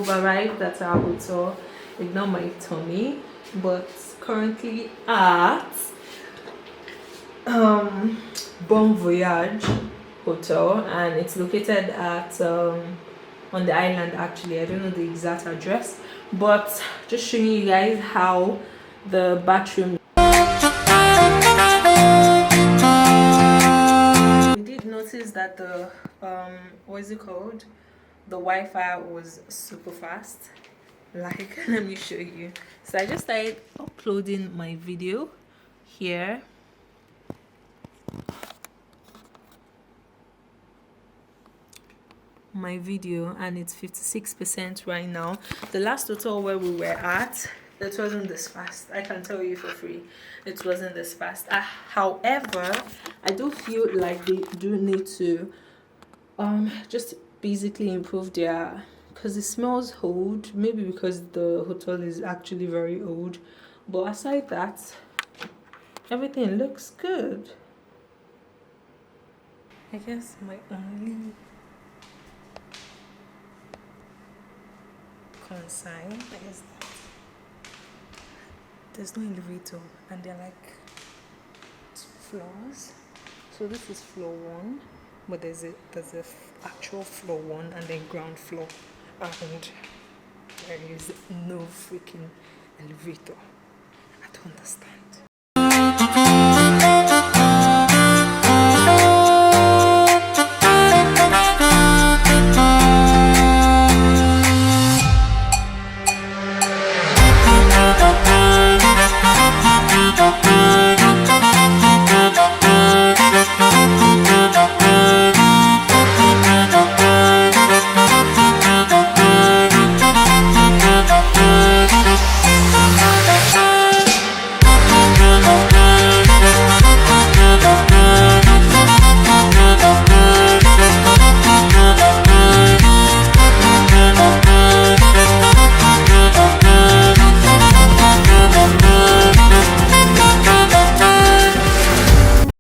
arrived at our hotel. Ignore my tummy, but currently at Voyage hotel, and it's located at on the island. Actually, I don't know the exact address, but just showing you guys how the bathroom. We did notice that the what is it called, the Wi-Fi was super fast. Like, let me show you. So I just started uploading my video here. My video, and it's 56% right now. The last hotel where we were at, it wasn't this fast. I can tell you for free, it wasn't this fast. However, I do feel like they do need to just basically improve their, because it smells old, maybe because the hotel is actually very old, but aside that, everything looks good. I guess my only concern is that there's no elevator, and they're like floors. So this is floor 1, but there's a actual floor 1 and then ground floor, and there is no freaking elevator. I don't understand.